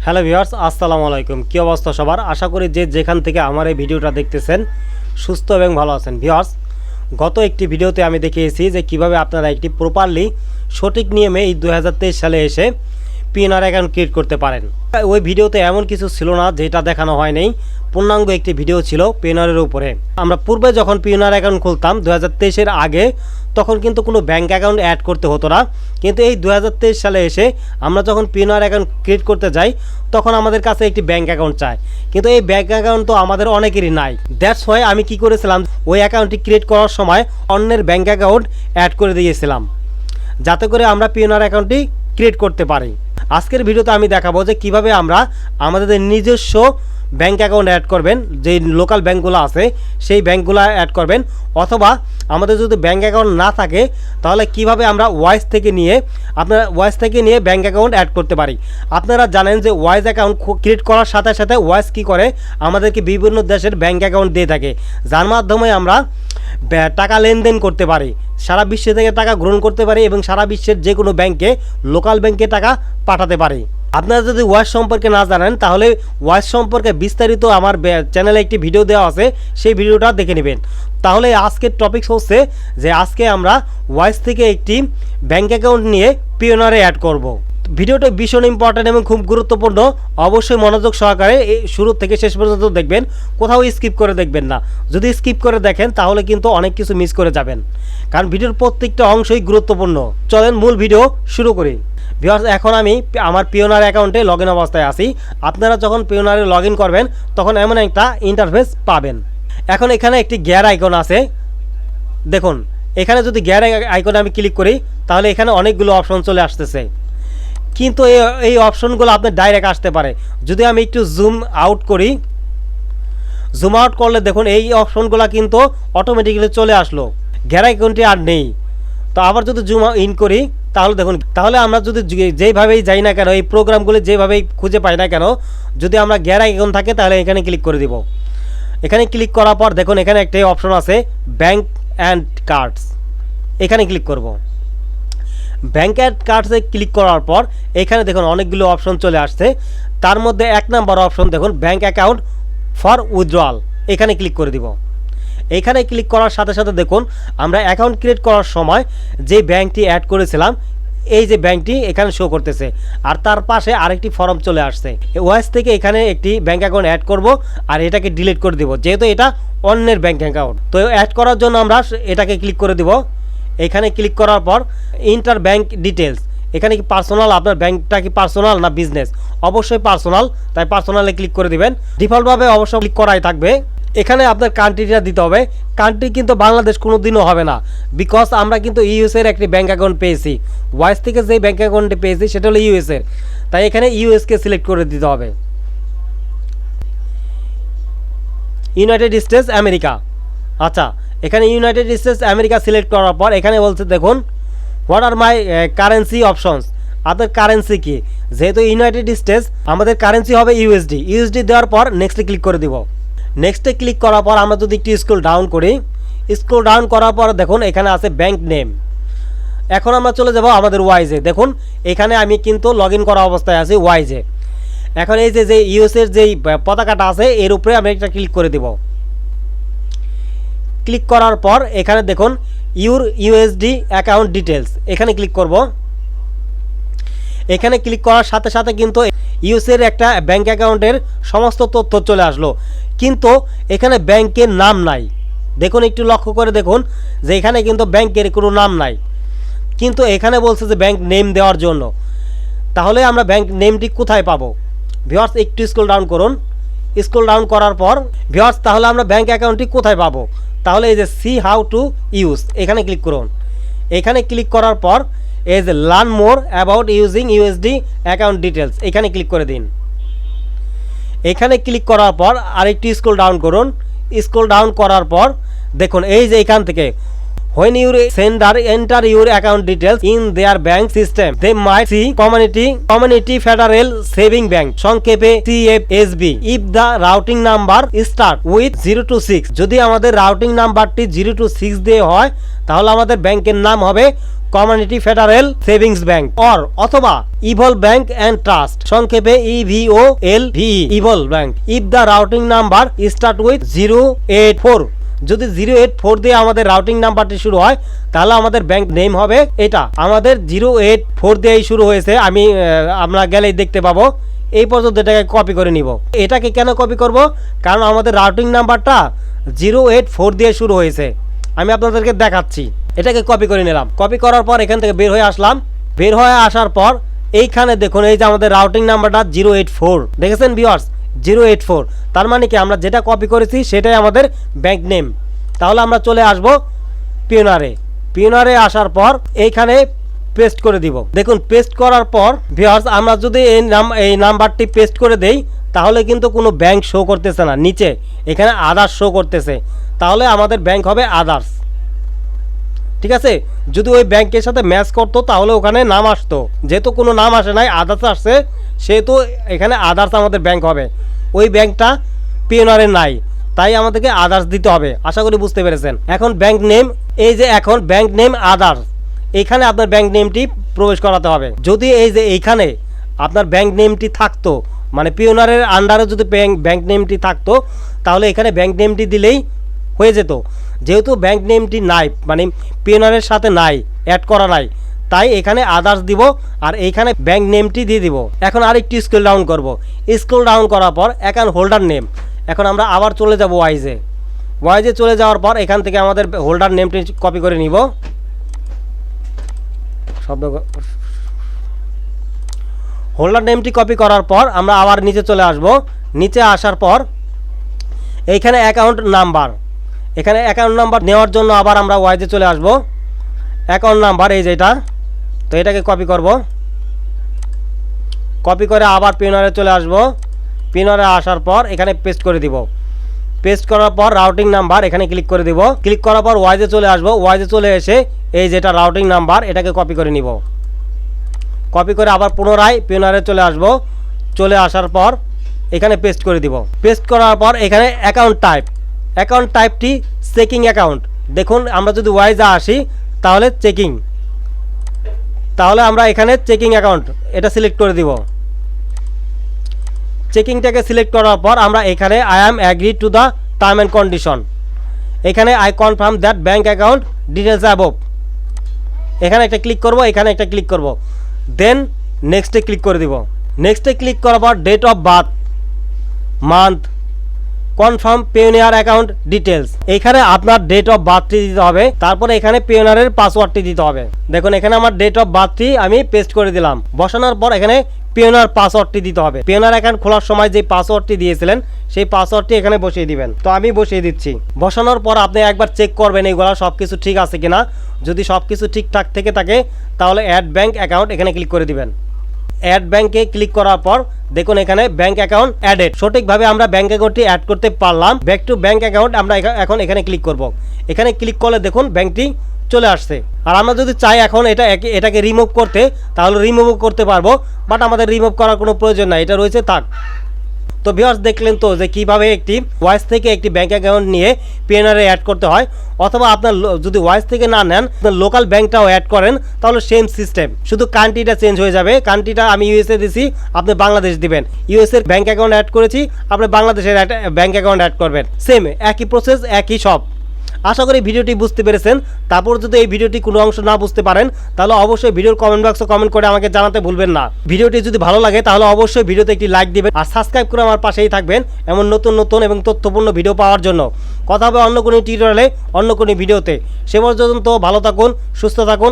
Hello viewers, আসসালামু আলাইকুম। কী অবস্থা সবার? আশা করি যে যেখান থেকে আমার এই ভিডিওটা দেখতেছেন সুস্থ এবং ভালো আছেন। ভিউয়ার্স, গত একটি ভিডিওতে আমি দেখিয়েছি যে কিভাবে আপনারা একটি প্রপারলি সঠিক নিয়মে এই 2023 সালে এসে পিএনআর অ্যাকাউন্ট ক্রিয়েট করতে পারেন। ওই ভিডিওতে এমন কিছু ছিল না যেটা দেখানো হয় নাই, পূর্ণাঙ্গ একটি ভিডিও ছিল পিএনআরের উপরে। আমরা পূর্বে যখন পিএনআর অ্যাকাউন্ট খুলতাম 2023-এর আগে, তখন কিন্তু কোনো ব্যাঙ্ক অ্যাকাউন্ট অ্যাড করতে হতো না। কিন্তু এই 2023 সালে এসে আমরা যখন পিএনআর অ্যাকাউন্ট ক্রিয়েট করতে যাই তখন আমাদের কাছে একটি ব্যাঙ্ক অ্যাকাউন্ট চায়, কিন্তু এই ব্যাঙ্ক অ্যাকাউন্ট তো আমাদের অনেকেরই নাই। দ্যাটস ওয়াই আমি কি করেছিলাম, ওই অ্যাকাউন্টটি ক্রিয়েট করার সময় অন্যের ব্যাঙ্ক অ্যাকাউন্ট অ্যাড করে দিয়েছিলাম, যাতে করে আমরা পিএনআর অ্যাকাউন্টটি ক্রিয়েট করতে পারি। আজকের ভিডিওতে আমি দেখাবো যে কিভাবে আমরা আমাদের নিজস্ব ব্যাঙ্ক অ্যাকাউন্ট অ্যাড করবেন, যে লোকাল ব্যাঙ্কগুলো আছে সেই ব্যাঙ্কগুলো অ্যাড করবেন, অথবা আমাদের যদি ব্যাঙ্ক অ্যাকাউন্ট না থাকে তাহলে কিভাবে আমরা ওয়াইজ থেকে নিয়ে ব্যাঙ্ক অ্যাকাউন্ট অ্যাড করতে পারি। আপনারা জানেন যে ওয়াইজ অ্যাকাউন্ট ক্রিয়েট করার সাথে সাথে ওয়াইজ কী করে, আমাদেরকে বিভিন্ন দেশের ব্যাঙ্ক অ্যাকাউন্ট দিয়ে থাকে, যার মাধ্যমে আমরা টাকা লেনদেন করতে পারি, সারা বিশ্ব থেকে টাকা গ্রহণ করতে পারি এবং সারা বিশ্বের যে কোনো ব্যাংকে, লোকাল ব্যাংকে টাকা পাঠাতে পারি। আপনারা যদি ওয়াইজ সম্পর্কে না জানেন তাহলে ওয়াইজ সম্পর্কে বিস্তারিত আমার চ্যানেলে একটি ভিডিও দেওয়া আছে, সেই ভিডিওটা দেখে নেবেন। তাহলে আজকের টপিকস হচ্ছে যে আজকে আমরা ওয়াইজ থেকে একটি ব্যাঙ্ক অ্যাকাউন্ট নিয়ে পিওনারে অ্যাড করব। ভিডিওটা ভীষণ ইম্পর্ট্যান্ট এবং খুব গুরুত্বপূর্ণ, অবশ্যই মনোযোগ সহকারে শুরু থেকে শেষ পর্যন্ত দেখবেন, কোথাও স্কিপ করে দেখবেন না। যদি স্কিপ করে দেখেন তাহলে কিন্তু অনেক কিছু মিস করে যাবেন, কারণ ভিডিওর প্রত্যেকটা অংশই গুরুত্বপূর্ণ। চলেন মূল ভিডিও শুরু করি। ভিউয়ার্স, এখন আমি আমার পিওনার অ্যাকাউন্টে লগ ইন অবস্থায় আছি। আপনারা যখন পিওনারে লগ ইন করবেন তখন এমন একটা ইন্টারফেস পাবেন। এখন এখানে একটি গিয়ার আইকন আছে, দেখুন এখানে যদি গিয়ার আইকনে আমি ক্লিক করি তাহলে এখানে অনেকগুলো অপশন চলে আসতেছে, কিন্তু এই অপশনগুলো আপনার ডাইরেক্ট আসতে পারে। যদি আমি একটু জুম আউট করি, জুম আউট করলে দেখুন এই অপশনগুলো কিন্তু অটোমেটিক্যালি চলে আসলো, গিয়ার আইকনটি আর নেই। তো আবার যদি জুম ইন করি তাহলে দেখুন, তাহলে আমরা যদি যেইভাবেই যাই না কেন, এই প্রোগ্রামগুলি যেভাবেই খুঁজে পাই না কেন, যদি আমরা গিয়ার আইকন থাকে তাহলে এখানে ক্লিক করে দিব। এখানে ক্লিক করার পর দেখুন এখানে একটাই অপশন আছে, ব্যাঙ্ক অ্যান্ড কার্ডস, এখানে ক্লিক করব। ব্যাঙ্ক অ্যান্ড কার্ডসে ক্লিক করার পর এখানে দেখুন অনেকগুলো অপশন চলে আসছে, তার মধ্যে 1 নম্বর অপশন দেখুন ব্যাঙ্ক অ্যাকাউন্ট ফর উইথড্রয়াল, এখানে ক্লিক করে দিব। এখানে ক্লিক করার সাথে সাথে দেখুন আমরা অ্যাকাউন্ট ক্রিয়েট করার সময় যে ব্যাঙ্কটি অ্যাড করেছিলাম এই যে ব্যাঙ্কটি এখানে শো করতেছে, আর তার পাশে আরেকটি ফর্ম চলে আসছে। ওয়াইজ থেকে এখানে একটি ব্যাঙ্ক অ্যাকাউন্ট অ্যাড করব আর এটাকে ডিলিট করে দিব, যেহেতু এটা অন্যের ব্যাঙ্ক অ্যাকাউন্ট। তো অ্যাড করার জন্য আমরা এটাকে ক্লিক করে দিব। এখানে ক্লিক করার পর ইন্টার ব্যাঙ্ক ডিটেলস, এখানে কি পার্সোনাল, আপনার ব্যাঙ্কটা কি পার্সোনাল না বিজনেস? অবশ্যই পার্সোনাল, তাই পার্সোনালে ক্লিক করে দিবেন। ডিফল্টভাবে অবশ্যই ক্লিক করাই থাকবে। এখানে আপনার কান্ট্রিটা দিতে হবে, কান্ট্রি কিন্তু বাংলাদেশ কোনো দিনও হবে না, বিকজ আমরা কিন্তু ইউএসের একটি ব্যাঙ্ক অ্যাকাউন্ট পেয়েছি। ওয়াইজ থেকে যে ব্যাঙ্ক অ্যাকাউন্টটি পেয়েছি সেটা হলো ইউএসের, তাই এখানে ইউএসকে সিলেক্ট করে দিতে হবে। ইউনাইটেড স্টেটস আমেরিকা, আচ্ছা এখানে ইউনাইটেড স্টেটস আমেরিকা সিলেক্ট করার পর এখানে বলছে দেখুন what are my currency options, আপনার কারেন্সি কি? যেহেতু ইউনাইটেড স্টেটস আমাদের কারেন্সি হবে ইউএসডি। ইউএসডি দেওয়ার পর নেক্সটে ক্লিক করে দিব। নেক্সটে ক্লিক করার পর আমরা যদি একটু স্ক্রল ডাউন করি, স্ক্রল ডাউন করার পর দেখুন এখানে আছে ব্যাঙ্ক নেম। এখন আমরা চলে যাব আমাদের ওয়াইজে। দেখুন এখানে আমি কিন্তু লগ ইন করা অবস্থায় আছি ওয়াইজে। এখন এই যে ইউএসের যেই পতাকাটা আছে এর উপরে আমরা একটা ক্লিক করে দিব। ক্লিক করার পর এখানে দেখুন ইউর ইউএসডি অ্যাকাউন্ট ডিটেলস, এখানে ক্লিক করব। এখানে ক্লিক করার সাথে সাথে কিন্তু ইউএসের একটা ব্যাঙ্ক অ্যাকাউন্টের সমস্ত তথ্য চলে আসলো, কিন্তু এখানে ব্যাংকের নাম নাই। দেখুন একটু লক্ষ্য করে দেখুন যে এখানে কিন্তু ব্যাংকের কোনো নাম নাই, কিন্তু এখানে বলছে যে ব্যাংক নেম দেওয়ার জন্য। তাহলে আমরা ব্যাংক নেমটি কোথায় পাবো? ভিউয়ার্স একটু স্ক্রল ডাউন করুন। স্ক্রল ডাউন করার পর ভিউয়ার্স তাহলে আমরা ব্যাংক অ্যাকাউন্টটি কোথায় পাবো? তাহলে এই যে সি হাউ টু ইউজ, এখানে ক্লিক করুন। এখানে ক্লিক করার পর এই যে learn more about using USD account details, এখানে ক্লিক করে দিন। এখানে ক্লিক করার পর আরেকটি স্ক্রল ডাউন করুন। স্ক্রল ডাউন করার পর দেখুন এই যে এখান থেকে when your sender enter your account details in their bank system they might see community federal saving bank সংক্ষেপে CFSB if the routing number start with 0 to 6, যদি আমাদের রাউটিং নাম্বারটি 0 to 6 দিয়ে হয় তাহলে আমাদের ব্যাংকের নাম হবে কমিউনিটি ফেডারেল সেভিংস ব্যাংক অথবা ইভল ব্যাংক অ্যান্ড ট্রাস্ট, সংক্ষেপে EVOLVE, evil bank. If the routing number start with 084, যদি 084 দিয়ে আমাদের রাউটিং নাম্বারটি শুরু হয় তাহলে আমাদের ব্যাংক নেম হবে এটা। আমাদের 084 দিয়েই শুরু হয়েছে, আমরা গেলেই দেখতে পাবো। এই পর্যন্ত এটাকে কপি করে নিব। এটাকে কেন কপি করব? কারণ আমাদের রাউটিং নাম্বারটা 084 দিয়ে শুরু হয়েছে। আমি আপনাদেরকে দেখাচ্ছি। এটাকে কপি করে নিলাম। কপি করার পর এখান থেকে বের হয়ে আসলাম। বের হয়ে আসার পর এইখানে দেখুন, এই যে আমাদের রাউটিং নাম্বারটা 084, দেখেছেন ভিউয়ার্স? 084, তার মানে কি আমরা যেটা কপি করেছি সেটাই আমাদের ব্যাংক নেম। তাহলে আমরা চলে আসব পিওনারে আসার পর এইখানে পেস্ট করে দিব। দেখুন পেস্ট করার পর ভিউয়ার্স, আমরা যদি এই নাম্বারটি পেস্ট করে দেই তাহলে কিন্তু কোনো ব্যাংক শো করতেছে না, নিচে এখানে আদার্স শো করতেছে। তাহলে আমাদের ব্যাংক হবে আদার্স, ঠিক আছে? যদি ওই ব্যাংকের সাথে ম্যাচ করতো তাহলে ওখানে নাম আসতো। যেহেতু কোনো নাম আসে নাই, আদার্স আসছে, সেহেতু এখানে আদার্স আমাদের ব্যাংক হবে। ওই ব্যাংকটা পিওনারে নাই, তাই আমাদেরকে আদার্স দিতে হবে। আশা করি বুঝতে পেরেছেন। এখন ব্যাংক নেম, এই যে এখন ব্যাংক নেম আদার্স, এইখানে আপনার ব্যাংক নেমটি প্রবেশ করাতে হবে। যদি এই যে এইখানে আপনার ব্যাংক নেমটি থাকতো, মানে পিওনারের আন্ডারে যদি ব্যাংক নেমটি থাকতো তাহলে এখানে ব্যাংক নেমটি দিলেই হয়ে যেত। যেহেতু ব্যাংক নেমটি নাই, মানে পিওনারের সাথে নাই, অ্যাড করা নাই, তাই এখানে আদার্স দিব আর এইখানে ব্যাংক নেমটি দিয়ে দিব। এখন আরেকটু স্ক্রল ডাউন করব। স্ক্রল ডাউন করার পর অ্যাকাউন্ট হোল্ডার নেম, এখন আমরা আবার চলে যাব ওয়াইজে চলে যাওয়ার পর এখান থেকে আমাদের হোল্ডার নেমটি কপি করে নিব। হোল্ডার নেমটি কপি করার পর আমরা আবার নিচে চলে আসব। নিচে আসার পর এইখানে অ্যাকাউন্ট নাম্বার নেওয়ার জন্য আবার আমরা ওয়াইজে চলে আসব। অ্যাকাউন্ট নাম্বার এই যেটা, তো এটাকে কপি করব। কপি করে আবার পিওনারে চলে আসব। পিওনারে আসার পর এখানে পেস্ট করে দিব। পেস্ট করার পর রাউটিং নাম্বার এখানে ক্লিক করে দিব। ক্লিক করার পর ওয়াইজে চলে আসব। ওয়াইজে চলে এসে এই যেটা রাউটিং নাম্বার, এটাকে কপি করে নিব। কপি করে আবার পুনরায় পিওনারে চলে আসব। চলে আসার পর এখানে পেস্ট করে দিব। পেস্ট করার পর এখানে অ্যাকাউন্ট টাইপটি চেকিং অ্যাকাউন্ট। দেখুন আমরা যদি ওয়াইজে আসি তাহলে তাহলে আমরা এখানে চেকিং অ্যাকাউন্ট এটা সিলেক্ট করে দিব। চেকিংটাকে সিলেক্ট করার পর আমরা এখানে I am agree to the term and condition, এখানে I confirm that bank account details above, এখানে একটা ক্লিক করব, এখানে একটা ক্লিক করব, দেন নেক্সটে ক্লিক করে দিব। নেক্সটে ক্লিক করার পর date of birth, month, confirm Payoneer account details, এখানে আপনার ডেট অফ বার্থটি দিতে হবে। তারপরে এখানে পেওনিয়ারের পাসওয়ার্ডটি দিতে হবে। দেখুন এখানে আমার ডেট অফ বার্থটি আমি পেস্ট করে দিলাম। বসানোর পর এখানে পেওনিয়ার পাসওয়ার্ডটি দিতে হবে। পেওনিয়ার অ্যাকাউন্ট খোলার সময় যে পাসওয়ার্ডটি দিয়েছিলেন সেই পাসওয়ার্ডটি এখানে বসিয়ে দিবেন। তো আমি বসিয়ে দিচ্ছি। বসানোর পর আপনি একবার চেক করবেন এইগুলো সব কিছু ঠিক আছে কিনা। যদি সব কিছু ঠিকঠাক থেকে থাকে তাহলে অ্যাড ব্যাঙ্ক অ্যাকাউন্ট এখানে ক্লিক করে দিবেন। অ্যাড ব্যাঙ্কে ক্লিক করার পর দেখুন এখানে ব্যাঙ্ক অ্যাকাউন্ট অ্যাডেড, সঠিকভাবে আমরা ব্যাঙ্ক অ্যাকাউন্টটি অ্যাড করতে পারলাম। ব্যাক টু ব্যাঙ্ক অ্যাকাউন্ট আমরা এখন এখানে ক্লিক করব। এখানে ক্লিক করলে দেখুন ব্যাঙ্কটি চলে আসছে। আর আমরা যদি চাই এখন এটাকে রিমুভ করতে তাহলে রিমুভও করতে পারবো, বাট আমাদের রিমুভ করার কোনো প্রয়োজন নাই, এটা রয়েছে থাক। তো ভিউয়ার্স দেখলেন তো যে কিভাবে একটি ওয়াইজ থেকে একটি ব্যাঙ্ক অ্যাকাউন্ট নিয়ে পিওনিয়ারে অ্যাড করতে হয়, অথবা আপনার যদি ওয়াইজ থেকে না নেন আপনার লোকাল ব্যাঙ্কটাও অ্যাড করেন তাহলে সেম সিস্টেম, শুধু কান্ট্রিটা চেঞ্জ হয়ে যাবে। কান্ট্রিটা আমি ইউএসএ দিছি, আপনি বাংলাদেশ দিবেন। ইউএসএর ব্যাঙ্ক অ্যাকাউন্ট অ্যাড করেছি, আপনি বাংলাদেশের ব্যাঙ্ক অ্যাকাউন্ট অ্যাড করবেন। সেম একই প্রসেস, একই সব। আশা করি ভিডিওটি বুঝতে পেরেছেন। তারপর যদি এই ভিডিওটি কোনো অংশ না বুঝতে পারেন তাহলে অবশ্যই ভিডিওর কমেন্ট বক্সে কমেন্ট করে আমাকে জানাতে ভুলবেন না। ভিডিওটি যদি ভালো লাগে তাহলে অবশ্যই ভিডিওতে একটি লাইক দিবেন আর সাবস্ক্রাইব করে আমার পাশেই থাকবেন এমন নতুন নতুন এবং তথ্যপূর্ণ ভিডিও পাওয়ার জন্য। কথা হবে অন্য কোনো টিউটোরিয়ালে, অন্য কোনো ভিডিওতে। সে পর্যন্ত ভালো থাকুন, সুস্থ থাকুন।